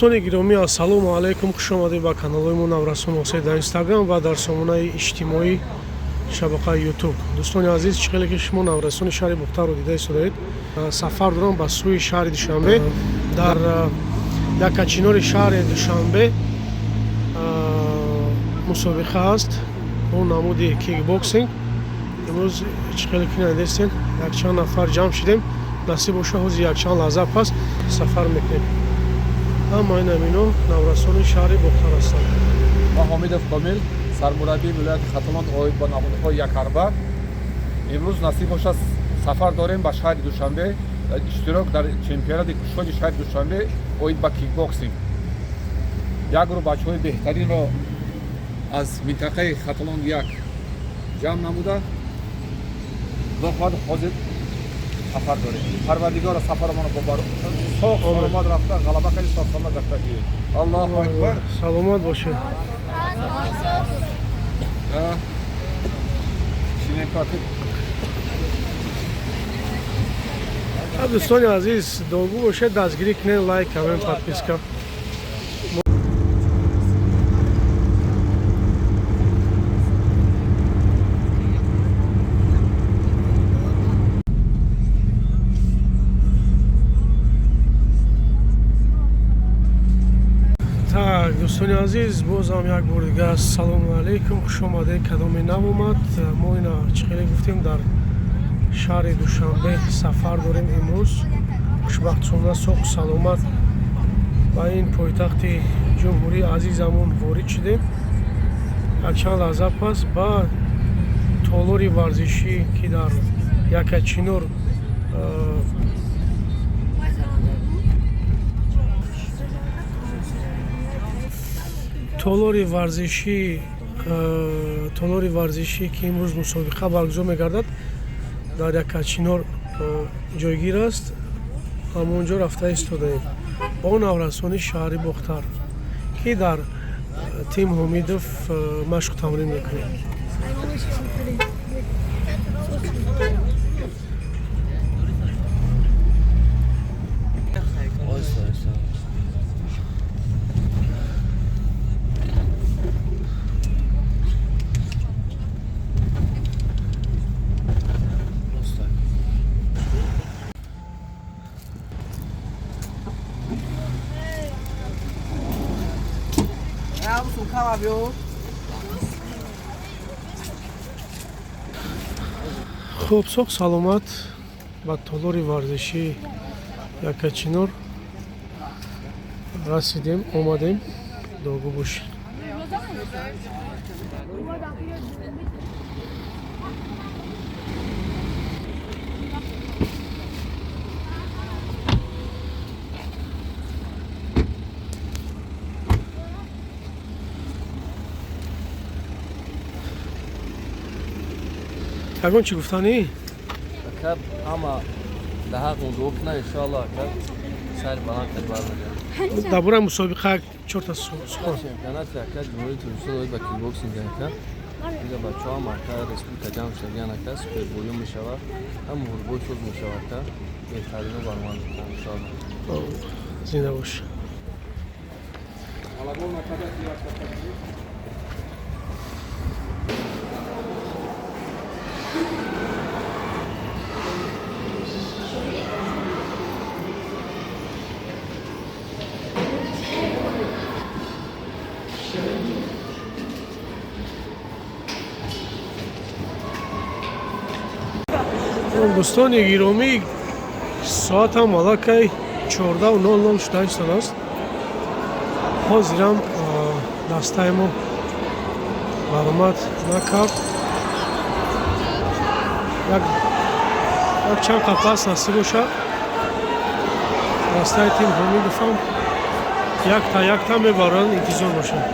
دوستان گرامی السلام علیکم، خوش آمدید به کانال ما نورسون حسین در اینستاگرام و در سامانه اجتماعی شبکه یوتیوب. دوستان عزیز، چقدر که شما نورسون شهر بختار رو دیده اید، سفر دارم به سوی شهر دوشنبه. در یکچینار شهر دوشنبه مسابقه است اون نمود کیک بوکسینگ. امروز چقدر که ندیدین یک چند نفر جمع شدیم، نصیب باشه حوزی یک چند لحظه پس سفر میکنیم. اما این امینو نورسون شهر بختار هستند. من حامد کامل، سرمربی ولایت خطمان اوید با نمودهای یک اربع. امروز نصیب باشه سفر داریم به شهر دوشنبه، اشتراک در چمپیونات کشوری شهر دوشنبه اوید با کیک بوکسینگ. یک رو بچه‌های بهترین رو از منطقه خطمان یک جمع نموده و خود حاضر سفر داریم. پروردگار سفر ما رو ببر. صحت سلامت رفته، غلبه کنی، صحت سلامت رفته کی. الله اکبر. سلامت باشه. شینه کاتب. دوستان عزیز، دوگو باشه دستگیری کنین، لایک، کامنت، подписка. Так, دوستان عزیز، بازم یک بار دیگه سلام علیکم، خوش آمدید. کدام نو اومد. ما اینا چقدر گفتیم در شهر دوشنبه سفر داریم امروز. خوشبختانه صحت سلامت با این پایتخت جمهوری عزیزمون وارد شدیم. یک چند لحظه پس با تالاری ورزشی که در یکچینار تالاری ورزشی که امروز مسابقه برگزار می‌گردد در یکچینار جایگیر است. همونجا رفته ایستادیم با نورسون شهر بختار که در تیم حمیدوف مشق تمرین میکنیم. خب صحت سلامت با تالاری ورزشی یکچینار رسیدیم، اومدیم. دوگو باش. یکون چی گفتانی؟ کب اما ده حق گفت نه انشالله کب سر بلند کرد. درباره مسابقه چرت است سخن. چمپیونات یک جمهوری تونس با کیک بوکسینگ کرد. دیگه بچه‌ها مرکز رسمی تجمع شدن کس که بویو میشود، هم مربوط شد میشود تا بهترین برمان انشالله. زنده باش. دوستان گرامی، ساعت هم مالکای 14:00 شده است. حاضرم دسته ما برآمد نکرد. یک چند قفس نصیب شد. دسته تیم حمیدوف هم یک تا میبرند، انتظار باشند.